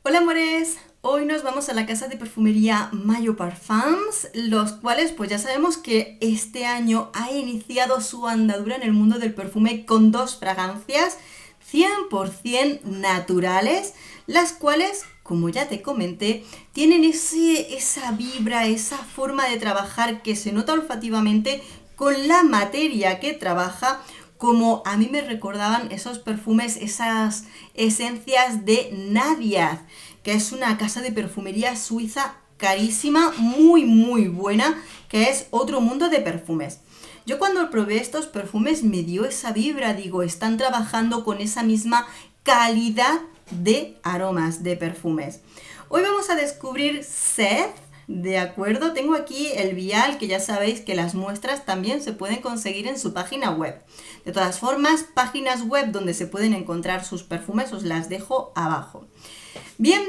Hola amores, hoy nos vamos a la casa de perfumería Mayo Parfums, los cuales pues ya sabemos que este año ha iniciado su andadura en el mundo del perfume con dos fragancias 100% naturales, las cuales, como ya te comenté, tienen esa vibra, esa forma de trabajar que se nota olfativamente con la materia que trabaja, como a mí me recordaban esos perfumes, esas esencias de Nadiad, que es una casa de perfumería suiza carísima, muy buena, que es otro mundo de perfumes. Yo cuando probé estos perfumes me dio esa vibra, digo, están trabajando con esa misma calidad de aromas de perfumes. Hoy vamos a descubrir Seth, ¿de acuerdo? Tengo aquí el vial, que ya sabéis que las muestras también se pueden conseguir en su página web. De todas formas, páginas web donde se pueden encontrar sus perfumes os las dejo abajo. Bien,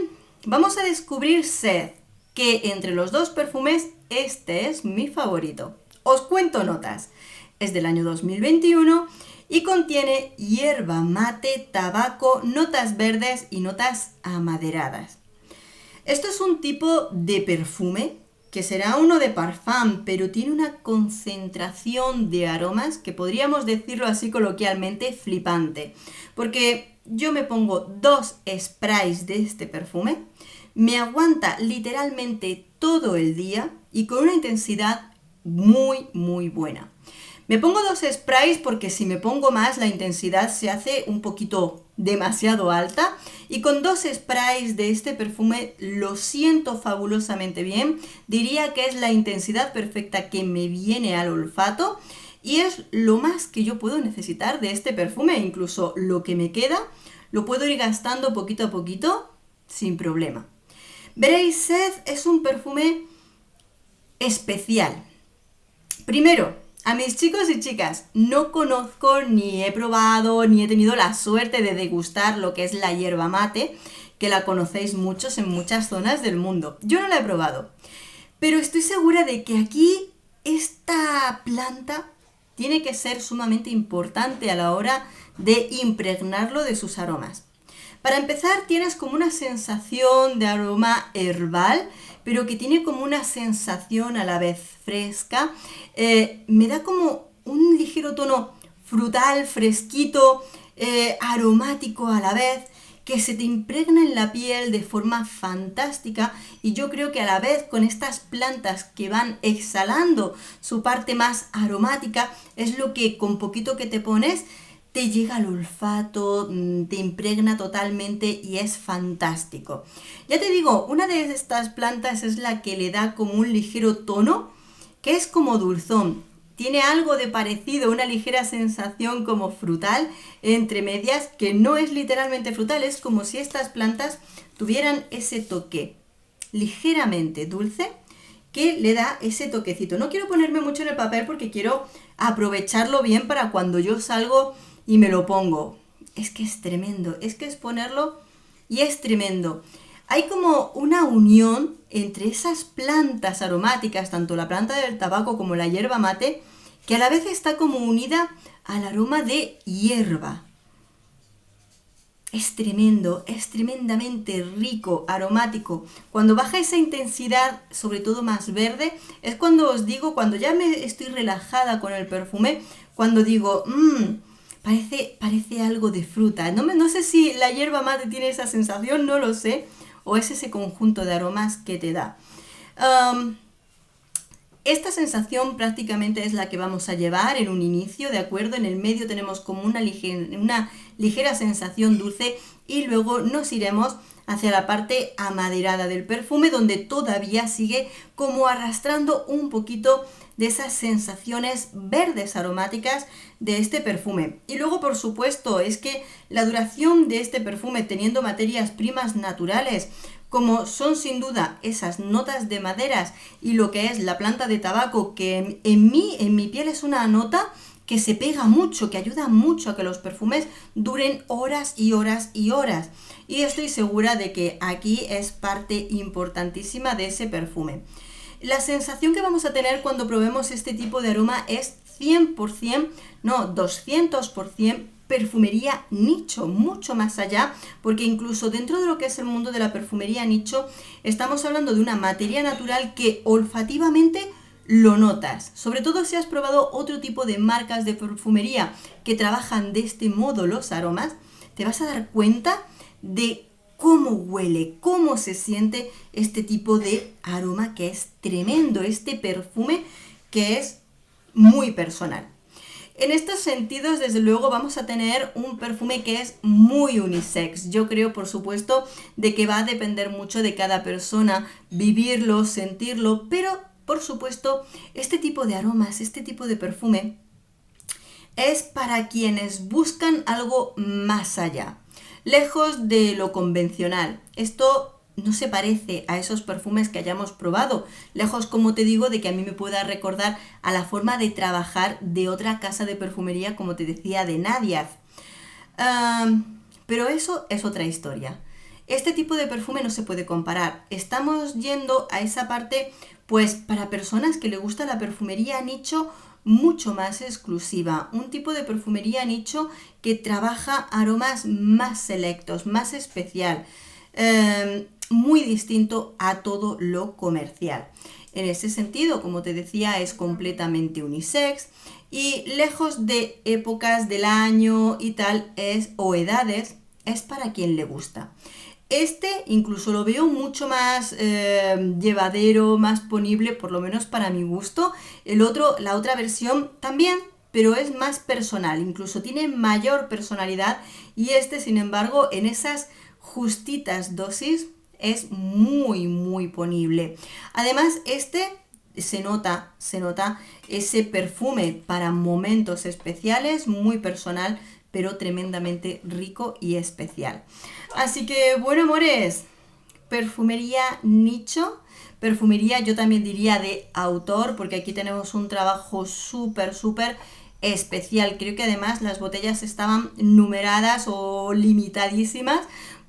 vamos a descubrir Seth, que entre los dos perfumes este es mi favorito. Os cuento notas. Es del año 2021 y contiene hierba mate, tabaco, notas verdes y notas amaderadas. Esto es un tipo de perfume que será uno de parfum, pero tiene una concentración de aromas que podríamos decirlo así coloquialmente flipante. Porque yo me pongo 2 sprays de este perfume, me aguanta literalmente todo el día y con una intensidad muy buena. Me pongo 2 sprays porque si me pongo más la intensidad se hace un poquito demasiado alta, y con 2 sprays de este perfume lo siento fabulosamente bien. Diría que es la intensidad perfecta que me viene al olfato y es lo más que yo puedo necesitar de este perfume. Incluso lo que me queda lo puedo ir gastando poquito a poquito sin problema. Veréis, Seth es un perfume especial. Primero, a mis chicos y chicas, no conozco, ni he probado, ni he tenido la suerte de degustar lo que es la hierba mate, que la conocéis muchos en muchas zonas del mundo. Yo no la he probado, pero estoy segura de que aquí esta planta tiene que ser sumamente importante a la hora de impregnarlo de sus aromas. Para empezar, tienes como una sensación de aroma herbal, pero que tiene como una sensación a la vez fresca. Me da como un ligero tono frutal, fresquito, aromático a la vez, que se te impregna en la piel de forma fantástica, y yo creo que a la vez con estas plantas que van exhalando su parte más aromática, es lo que con poquito que te pones te llega al olfato, te impregna totalmente y es fantástico. Ya te digo, una de estas plantas es la que le da como un ligero tono, que es como dulzón. Tiene algo de parecido, una ligera sensación como frutal entre medias, que no es literalmente frutal, es como si estas plantas tuvieran ese toque ligeramente dulce que le da ese toquecito. No quiero ponerme mucho en el papel porque quiero aprovecharlo bien para cuando yo salgo y me lo pongo. Es que es tremendo, es que es ponerlo y es tremendo. Hay como una unión entre esas plantas aromáticas, tanto la planta del tabaco como la hierba mate, que a la vez está como unida al aroma de hierba. Es tremendo, es tremendamente rico, aromático. Cuando baja esa intensidad, sobre todo más verde, es cuando os digo, cuando ya me estoy relajada con el perfume, cuando digo, parece algo de fruta. No sé si la hierba mate tiene esa sensación, no lo sé, o es ese conjunto de aromas que te da. Esta sensación prácticamente es la que vamos a llevar en un inicio, ¿de acuerdo? En el medio tenemos como una ligera sensación dulce y luego nos iremos hacia la parte amaderada del perfume, donde todavía sigue como arrastrando un poquito de esas sensaciones verdes aromáticas de este perfume. Y luego, por supuesto, es que la duración de este perfume, teniendo materias primas naturales, como son sin duda esas notas de maderas y lo que es la planta de tabaco, que en mi piel es una nota que se pega mucho, que ayuda mucho a que los perfumes duren horas y horas y horas. Y estoy segura de que aquí es parte importantísima de ese perfume. La sensación que vamos a tener cuando probemos este tipo de aroma es 100%, no, 200% perfumería nicho, mucho más allá, porque incluso dentro de lo que es el mundo de la perfumería nicho, estamos hablando de una materia natural que olfativamente lo notas. Sobre todo si has probado otro tipo de marcas de perfumería que trabajan de este modo los aromas, te vas a dar cuenta de cómo huele, cómo se siente este tipo de aroma que es tremendo, este perfume que es muy personal. En estos sentidos, desde luego, vamos a tener un perfume que es muy unisex. Yo creo, por supuesto, de que va a depender mucho de cada persona, vivirlo, sentirlo, pero, por supuesto, este tipo de aromas, este tipo de perfume, es para quienes buscan algo más allá, lejos de lo convencional. Esto no se parece a esos perfumes que hayamos probado, lejos, como te digo, de que a mí me pueda recordar a la forma de trabajar de otra casa de perfumería, como te decía, de Nadiaf. Pero eso es otra historia. Este tipo de perfume no se puede comparar. Estamos yendo a esa parte, pues, para personas que le gusta la perfumería nicho mucho más exclusiva. Un tipo de perfumería nicho que trabaja aromas más selectos, más especial. Muy distinto a todo lo comercial. En ese sentido, como te decía, es completamente unisex y lejos de épocas del año y tal, o edades, es para quien le gusta. Este incluso lo veo mucho más llevadero, más ponible, por lo menos para mi gusto. El otro, la otra versión también, pero es más personal, incluso tiene mayor personalidad y este, sin embargo, en esas justitas dosis es muy, muy ponible. Además, este se nota ese perfume para momentos especiales, muy personal, pero tremendamente rico y especial. Así que, bueno, amores, perfumería nicho, perfumería yo también diría de autor, porque aquí tenemos un trabajo súper, súper especial. Creo que además las botellas estaban numeradas o limitadísimas,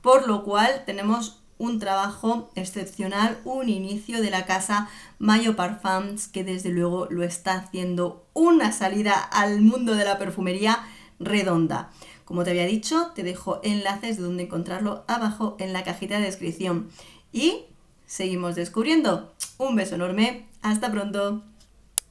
por lo cual tenemos un trabajo excepcional, un inicio de la casa Mayo Parfums, que desde luego lo está haciendo una salida al mundo de la perfumería redonda. Como te había dicho, te dejo enlaces de donde encontrarlo abajo en la cajita de descripción. Y seguimos descubriendo. Un beso enorme. Hasta pronto.